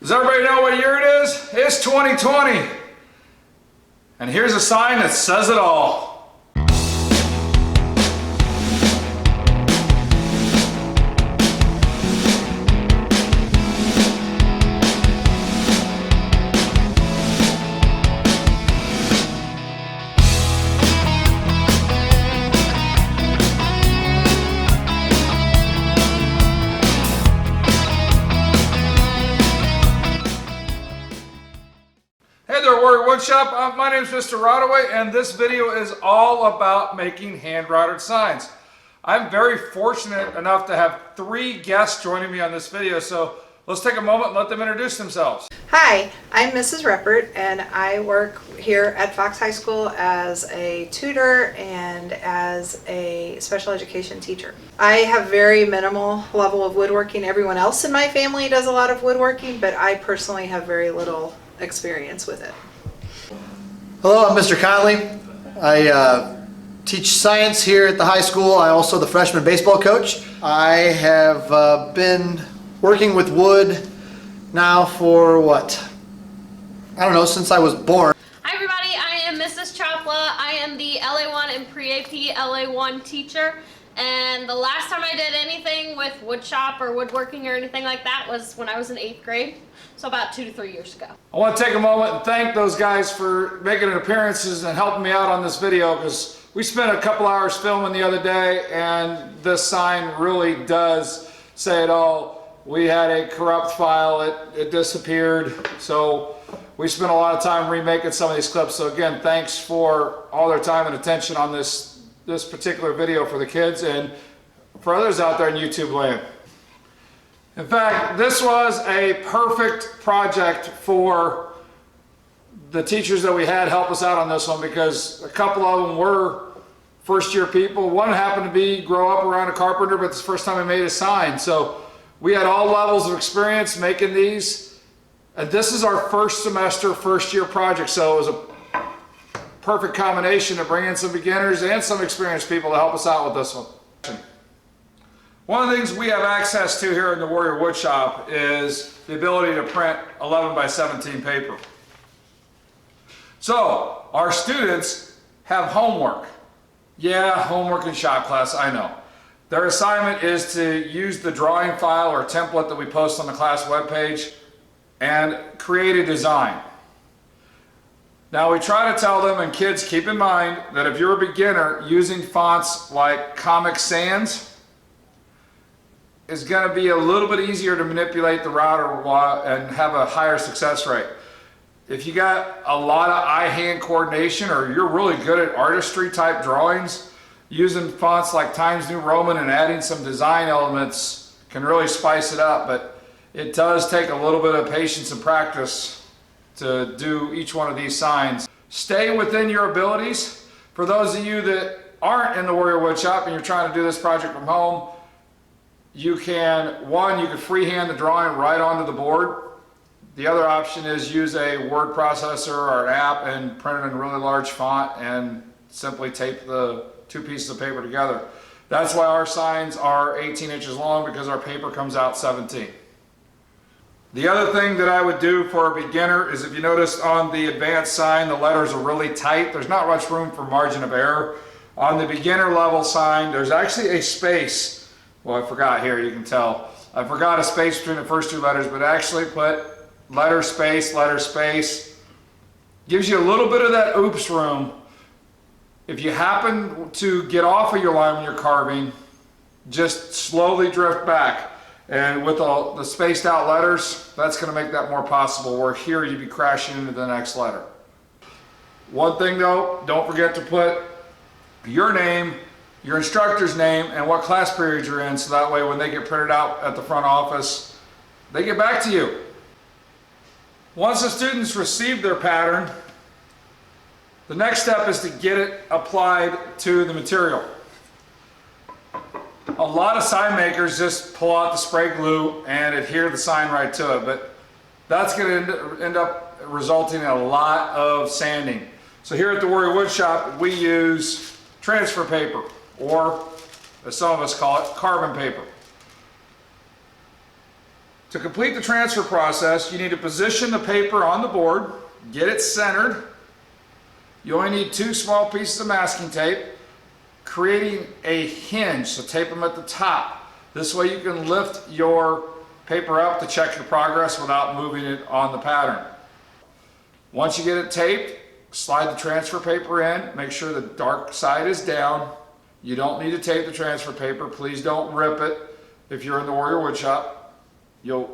Does everybody know what year it is? It's 2020. And here's a sign that says it all. Hey there, Warrior Woodshop. My name is Mr. Rodaway, and this video is all about making hand-routed signs. I'm very fortunate enough to have 3 guests joining me on this video, so let's take a moment and let them introduce themselves. Hi, I'm Mrs. Reppert, and I work here at Fox High School as a tutor and as a special education teacher. I have very minimal level of woodworking. Everyone else in my family does a lot of woodworking, but I personally have very little experience with it. Hello, I'm Mr. Conley. I teach science here at the high school. I'm also the freshman baseball coach. I have been working with wood now for what? I don't know, since I was born. Hi everybody, I am Mrs. Chapla. I am the LA1 and pre-AP LA1 teacher. And the last time I did anything with woodshop or woodworking or anything like that was when I was in 8th grade. So about 2 to 3 years ago. I want to take a moment and thank those guys for making appearances and helping me out on this video, because we spent a couple hours filming the other day, and this sign really does say it all. We had a corrupt file, it disappeared, so we spent a lot of time remaking some of these clips. So again, thanks for all their time and attention on this particular video for the kids and for others out there in YouTube land. In fact, this was a perfect project for the teachers that we had help us out on this one, because a couple of them were first year people. One happened to grow up around a carpenter, but it's the first time he made a sign. So we had all levels of experience making these. And this is our first semester, first year project. So it was a perfect combination to bring in some beginners and some experienced people to help us out with this one. One of the things we have access to here in the Warrior Woodshop is the ability to print 11 by 17 paper. So our students have homework. Yeah, homework in shop class, I know. Their assignment is to use the drawing file or template that we post on the class webpage and create a design. Now we try to tell them, and kids, keep in mind that if you're a beginner, using fonts like Comic Sans is going to be a little bit easier to manipulate the router and have a higher success rate. If you got a lot of eye-hand coordination, or you're really good at artistry type drawings, using fonts like Times New Roman and adding some design elements can really spice it up, but it does take a little bit of patience and practice to do each one of these signs. Stay within your abilities. For those of you that aren't in the Warrior Woodshop and you're trying to do this project from home, you can freehand the drawing right onto the board. The other option is use a word processor or an app and print it in really large font and simply tape the 2 pieces of paper together. That's why our signs are 18 inches long, because our paper comes out 17. The other thing that I would do for a beginner is, if you notice on the advanced sign, the letters are really tight. There's not much room for margin of error. On the beginner level sign, there's actually a space. Well, I forgot here, you can tell. I forgot a space between the first 2 letters, but actually put letter space, gives you a little bit of that oops room. If you happen to get off of your line when you're carving, just slowly drift back. And with the spaced out letters, that's going to make that more possible, where here you'd be crashing into the next letter. One thing though, don't forget to put your name, your instructor's name, and what class period you're in, so that way when they get printed out at the front office, they get back to you. Once the students receive their pattern, the next step is to get it applied to the material. A lot of sign makers just pull out the spray glue and adhere the sign right to it, but that's going to end up resulting in a lot of sanding. So here at the Warrior Woodshop, we use transfer paper, or as some of us call it, carbon paper. To complete the transfer process, you need to position the paper on the board, get it centered. You only need 2 small pieces of masking tape, creating a hinge, so tape them at the top. This way you can lift your paper up to check your progress without moving it on the pattern. Once you get it taped, slide the transfer paper in, make sure the dark side is down. You don't need to tape the transfer paper. Please don't rip it if you're in the Warrior Woodshop.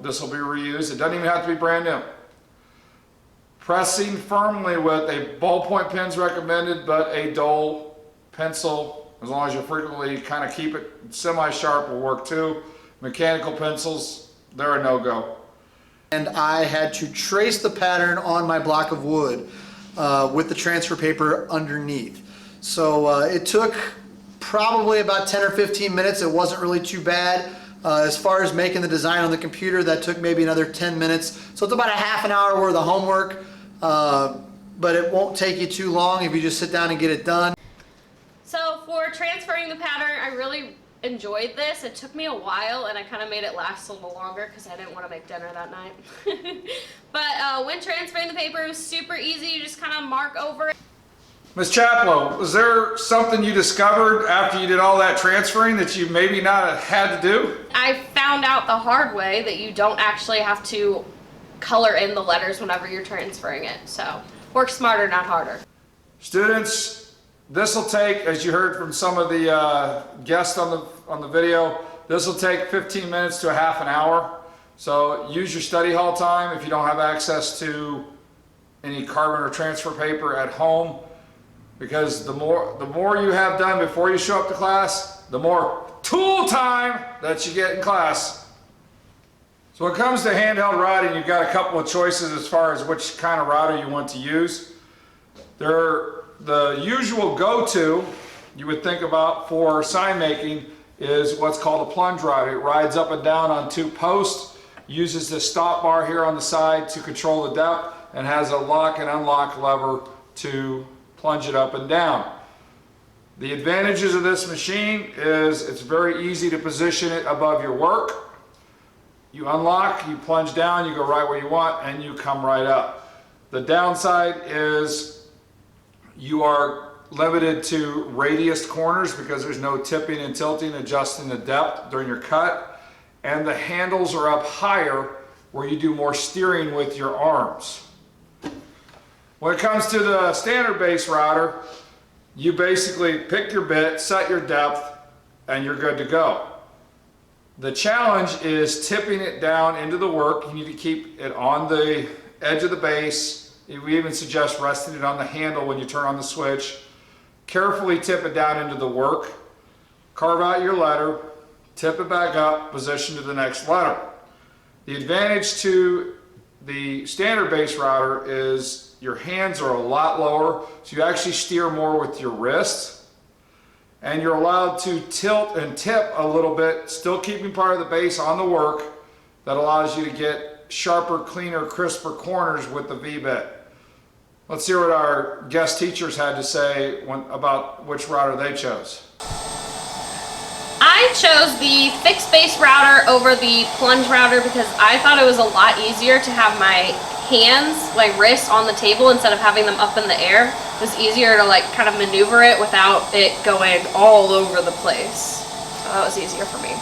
This will be reused. It doesn't even have to be brand new. Pressing firmly with a ballpoint pen is recommended, but a dull pencil, as long as you frequently kind of keep it semi-sharp, will work too. Mechanical pencils, they're a no-go. And I had to trace the pattern on my block of wood with the transfer paper underneath. So it took probably about 10 or 15 minutes. It wasn't really too bad. As far as making the design on the computer, that took maybe another 10 minutes. So it's about a half an hour worth of homework, but it won't take you too long if you just sit down and get it done. So for transferring the pattern, I really enjoyed this. It took me a while, and I kind of made it last a little longer because I didn't want to make dinner that night. But when transferring the paper, it was super easy. You just kind of mark over it. Ms. Chapla, was there something you discovered after you did all that transferring that you maybe not had to do? I found out the hard way that you don't actually have to color in the letters whenever you're transferring it. So work smarter, not harder. Students, this will take, as you heard from some of the guests on the video, this will take 15 minutes to a half an hour. So use your study hall time if you don't have access to any carbon or transfer paper at home. Because the more you have done before you show up to class, the more tool time that you get in class. So when it comes to handheld writing, you've got a couple of choices as far as which kind of router you want to use. The usual go-to you would think about for sign making is what's called a plunge router. It rides up and down on 2 posts, uses the stop bar here on the side to control the depth, and has a lock and unlock lever to plunge it up and down. The advantages of this machine is it's very easy to position it above your work. You unlock, you plunge down, you go right where you want, and you come right up. The downside is you are limited to radiused corners because there's no tipping and tilting, adjusting the depth during your cut, and the handles are up higher where you do more steering with your arms. When it comes to the standard base router, you basically pick your bit, set your depth, and you're good to go. The challenge is tipping it down into the work. You need to keep it on the edge of the base. We even suggest resting it on the handle when you turn on the switch. Carefully tip it down into the work. Carve out your letter, tip it back up, position to the next letter. The advantage to the standard base router is your hands are a lot lower, so you actually steer more with your wrists, and you're allowed to tilt and tip a little bit, still keeping part of the base on the work. That allows you to get sharper, cleaner, crisper corners with the V-bit. Let's hear what our guest teachers had to say about which router they chose. I chose the fixed base router over the plunge router because I thought it was a lot easier to have my hands, like wrists, on the table instead of having them up in the air. It was easier to like kind of maneuver it without it going all over the place. So that was easier for me.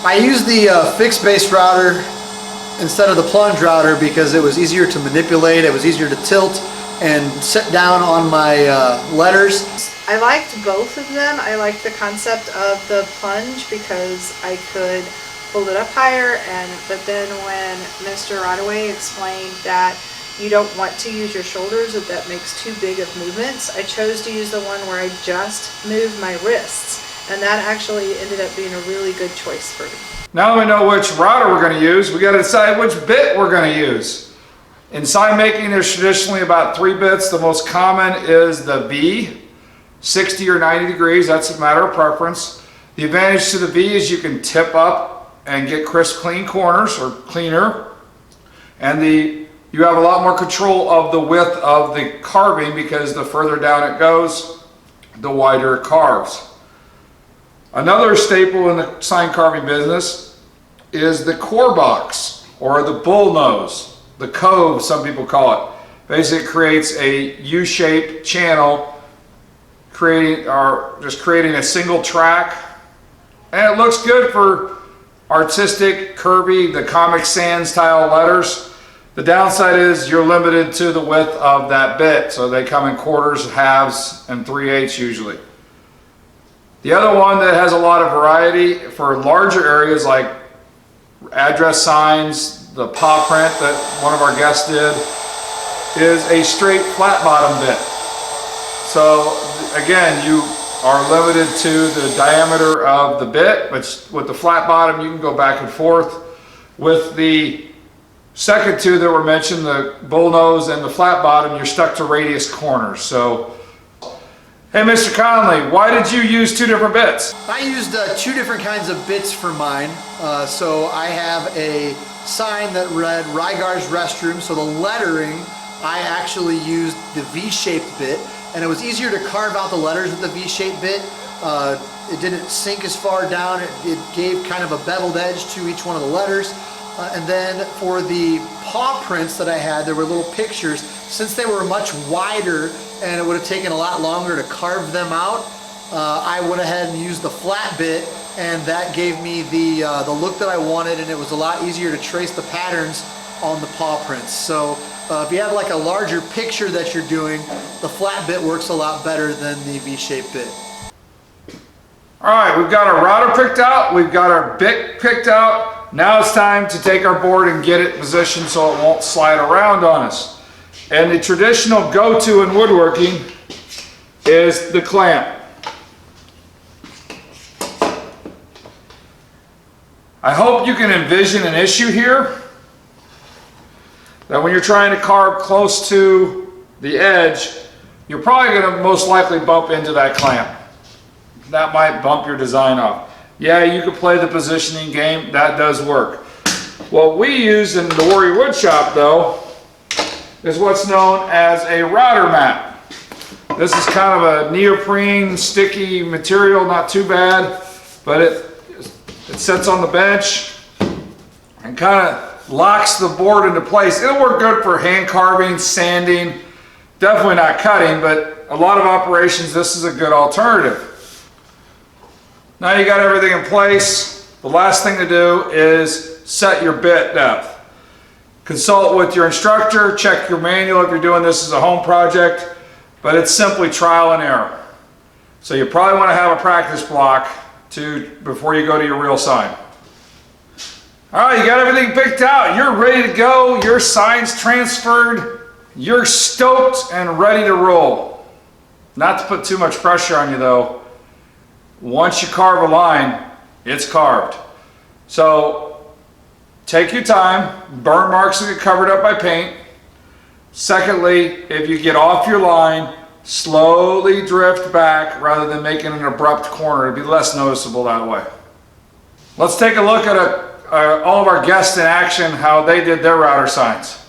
I used the fixed base router instead of the plunge router because it was easier to manipulate, it was easier to tilt and sit down on my letters. I liked both of them. I liked the concept of the plunge because I could hold it up higher, but then when Mr. Rodaway explained that you don't want to use your shoulders, that makes too big of movements, I chose to use the one where I just move my wrists, and that actually ended up being a really good choice for me. Now that we know which router we're going to use, we got to decide which bit we're going to use. In sign making, there's traditionally about 3 bits. The most common is the V, 60 or 90 degrees, that's a matter of preference. The advantage to the V is you can tip up and get crisp, clean corners, or cleaner. And you have a lot more control of the width of the carving because the further down it goes, the wider it carves. Another staple in the sign carving business is the core box, or the bull nose, the cove, some people call it. Basically, it creates a U-shaped channel, creating a single track, and it looks good for artistic, curvy, the Comic Sans style letters. The downside is you're limited to the width of that bit, so they come in quarters, halves, and 3/8 usually. The other one that has a lot of variety for larger areas like address signs, the paw print that one of our guests did, is a straight flat bottom bit. So again, you are limited to the diameter of the bit, but with the flat bottom you can go back and forth. With the second two that were mentioned, the bull nose and the flat bottom, you're stuck to radius corners. So, hey Mr. Conley, why did you use two different bits? I used two different kinds of bits for mine. So I have a sign that read Rygar's Restroom, so the lettering, I actually used the V-shaped bit, and it was easier to carve out the letters with the V-shaped bit. It didn't sink as far down. It gave kind of a beveled edge to each one of the letters. And then for the paw prints that I had, there were little pictures. Since they were much wider and it would have taken a lot longer to carve them out, I went ahead and used the flat bit, and that gave me the look that I wanted, and it was a lot easier to trace the patterns on the paw prints. So if you have like a larger picture that you're doing, the flat bit works a lot better than the V-shaped bit. All right, we've got our router picked out, we've got our bit picked out. Now it's time to take our board and get it positioned so it won't slide around on us. And the traditional go-to in woodworking is the clamp. I hope you can envision an issue here, that when you're trying to carve close to the edge, you're probably going to most likely bump into that clamp. That might bump your design off. Yeah, you could play the positioning game, that does work. What we use in the Warrior Woodshop though is what's known as a router mat. This is kind of a neoprene sticky material, not too bad, but it sits on the bench and kind of locks the board into place. It'll work good for hand carving, sanding, definitely not cutting, but a lot of operations this is a good alternative. Now you got everything in place. The last thing to do is set your bit depth. Consult with your instructor, check your manual if you're doing this as a home project, but it's simply trial and error. So you probably want to have a practice block before you go to your real sign. All right, you got everything picked out. You're ready to go. Your sign's transferred. You're stoked and ready to roll. Not to put too much pressure on you though. Once you carve a line, it's carved. So take your time. Burn marks will get covered up by paint. Secondly, if you get off your line, slowly drift back rather than making an abrupt corner. It'll be less noticeable that way. Let's take a look at all of our guests in action, how they did their router signs.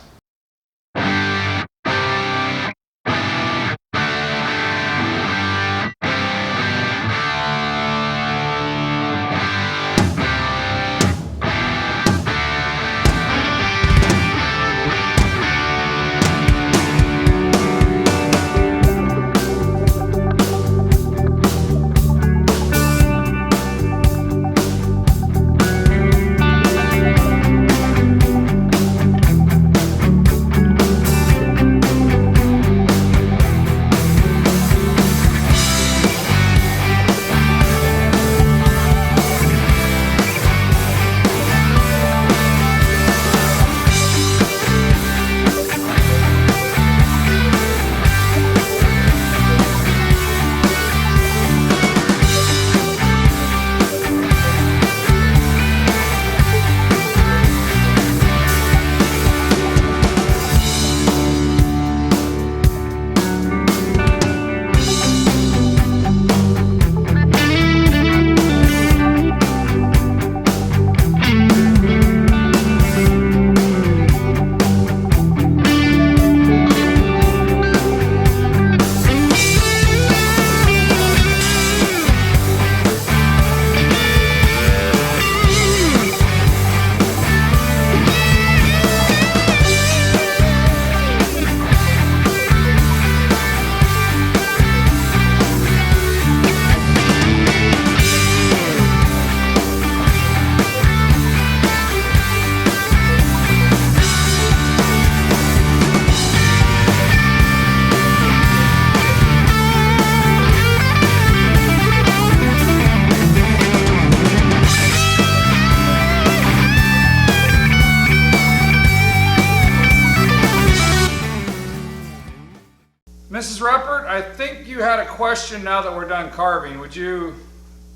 I think you had a question now that we're done carving. Would you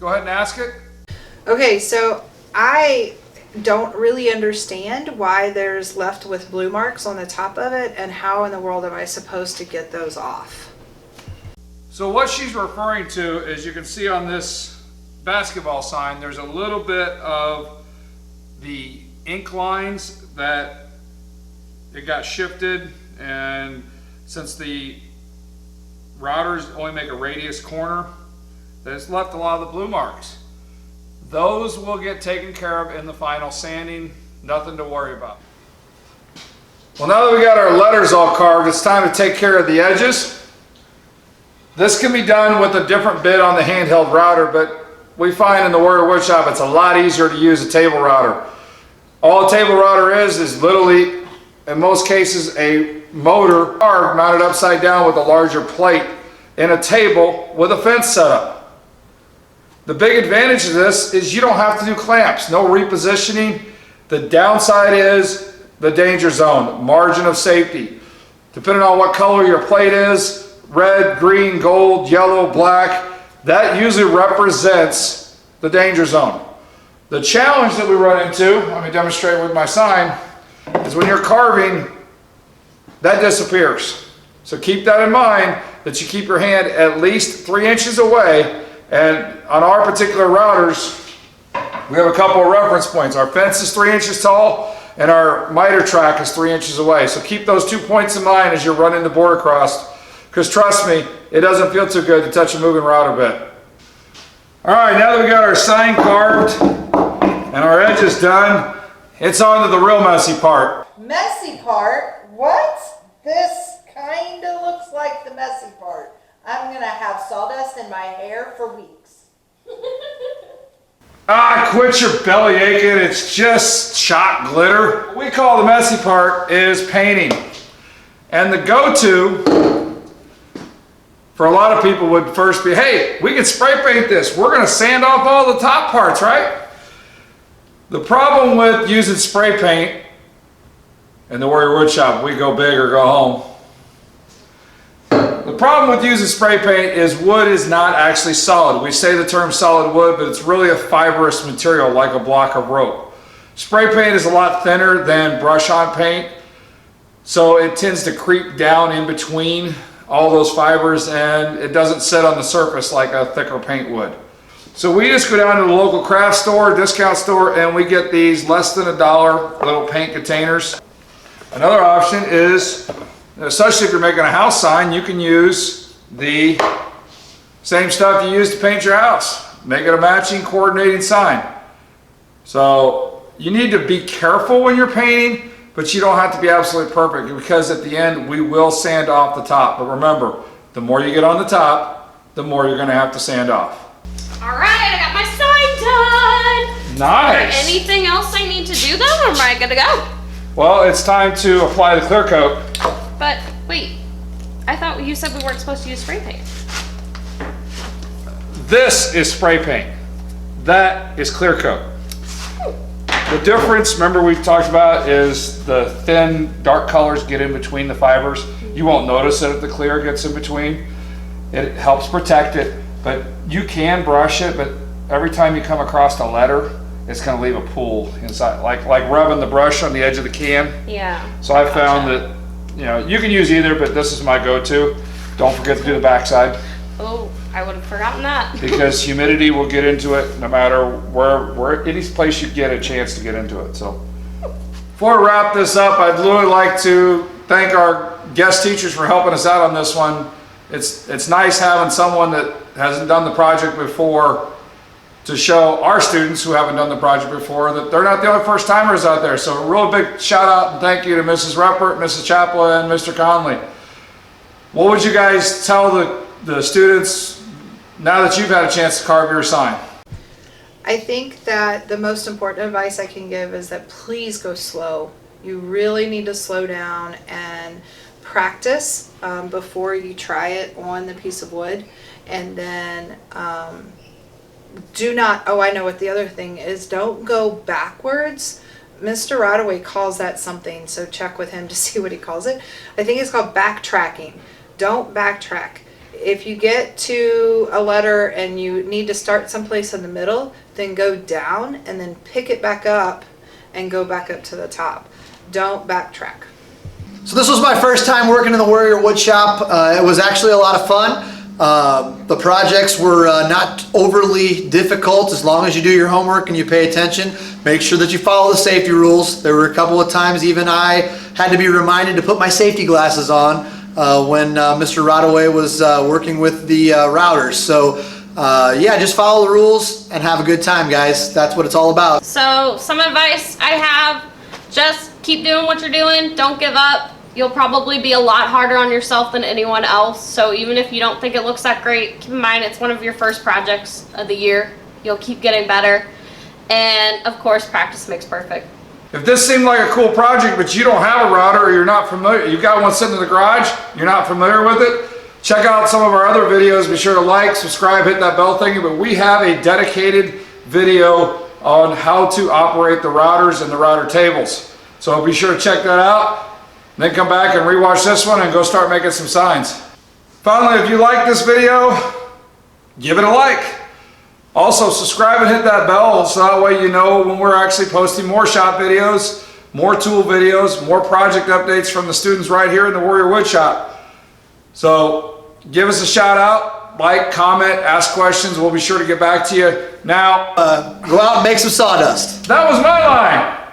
go ahead and ask it? Okay, so I don't really understand why there's left with blue marks on the top of it, and how in the world am I supposed to get those off? So what she's referring to is, you can see on this basketball sign, there's a little bit of the ink lines that it got shifted, and since the routers only make a radius corner, that's left a lot of the blue marks. Those will get taken care of in the final sanding, nothing to worry about. Well, now that we got our letters all carved, it's time to take care of the edges. This can be done with a different bit on the handheld router, but we find in the Warrior Woodshop it's a lot easier to use a table router. All a table router is literally, in most cases, a motor carved mounted upside down with a larger plate in a table with a fence setup. The big advantage of this is you don't have to do clamps, no repositioning. The downside is the danger zone, margin of safety. Depending on what color your plate is, red, green, gold, yellow, black, that usually represents the danger zone. The challenge that we run into, let me demonstrate with my sign, is when you're carving, that disappears. So keep that in mind, that you keep your hand at least 3 inches away. And on our particular routers, we have a couple of reference points. Our fence is 3 inches tall, and our miter track is 3 inches away. So keep those 2 points in mind as you're running the board across, because trust me, it doesn't feel too good to touch a moving router bit. All right, now that we got our sign carved and our edges done, it's on to the real messy part. Messy part? What? This kind of looks like the messy part. I'm gonna have sawdust in my hair for weeks. Quit your belly aching, it's just chalk glitter. What we call the messy part is painting. And the go-to for a lot of people would first be, hey, we can spray paint this. We're gonna sand off all the top parts, right? The problem with using spray paint in the Warrior Woodshop, we go big or go home. The problem with using spray paint is wood is not actually solid. We say the term solid wood, but it's really a fibrous material like a block of rope. Spray paint is a lot thinner than brush-on paint, so it tends to creep down in between all those fibers, and it doesn't sit on the surface like a thicker paint would. So we just go down to the local craft store, discount store, and we get these less than $1 little paint containers. Another option is, especially if you're making a house sign, you can use the same stuff you use to paint your house. Make it a matching, coordinating sign. So you need to be careful when you're painting, but you don't have to be absolutely perfect, because at the end we will sand off the top. But remember, the more you get on the top, the more you're going to have to sand off. All right, I got my sign done. Nice. Is there anything else I need to do though, or am I good to go? Well, it's time to apply the clear coat. But wait, I thought you said we weren't supposed to use spray paint. This is spray paint. That is clear coat. The difference, remember we talked about, is the thin, dark colors get in between the fibers. You won't notice it if the clear gets in between. It helps protect it, but you can brush it, but every time you come across a letter, it's going to leave a pool inside, like rubbing the brush on the edge of the can. Yeah. So I found that, you know, you can use either, but this is my go-to. Don't forget to do the backside. Oh, I would have forgotten that. Because humidity will get into it no matter where any place you get a chance to get into it. So before we wrap this up, I'd really like to thank our guest teachers for helping us out on this one. It's nice having someone that hasn't done the project before to show our students who haven't done the project before that they're not the only first timers out there. So a real big shout out and thank you to Mrs. Ruppert, Mrs. Chapla, and Mr. Conley. What would you guys tell the students now that you've had a chance to carve your sign? I think that the most important advice I can give is that please go slow. You really need to slow down and practice before you try it on the piece of wood. And then do not, oh, I know what the other thing is, don't go backwards. Mr. Rodaway calls that something, so check with him to see what he calls it. I think it's called backtracking. Don't backtrack. if you get to a letter and you need to start someplace in the middle, then go down and then pick it back up and go back up to the top. Don't backtrack. So this was my first time working in the Warrior Woodshop. It was actually a lot of fun. The projects were not overly difficult as long as you do your homework and you pay attention. Make sure that you follow the safety rules. There were a couple of times even I had to be reminded to put my safety glasses on when Mr. Rodaway was working with the routers. So yeah, just follow the rules and have a good time, guys. That's what it's all about. So some advice I have, just keep doing what you're doing. Don't give up. You'll probably be a lot harder on yourself than anyone else. So even if you don't think it looks that great, keep in mind it's one of your first projects of the year. You'll keep getting better. And of course, practice makes perfect. If this seemed like a cool project, but you don't have a router or you're not familiar, you've got one sitting in the garage, you're not familiar with it, check out some of our other videos. Be sure to like, subscribe, hit that bell thingy. But we have a dedicated video on how to operate the routers and the router tables. So be sure to check that out. Then come back and rewatch this one and go start making some signs. Finally, if you like this video, give it a like. Also, subscribe and hit that bell so that way you know when we're actually posting more shop videos, more tool videos, more project updates from the students right here in the Warrior Woodshop. So give us a shout out, like, comment, ask questions. We'll be sure to get back to you. Now, Go out and make some sawdust. that was my line.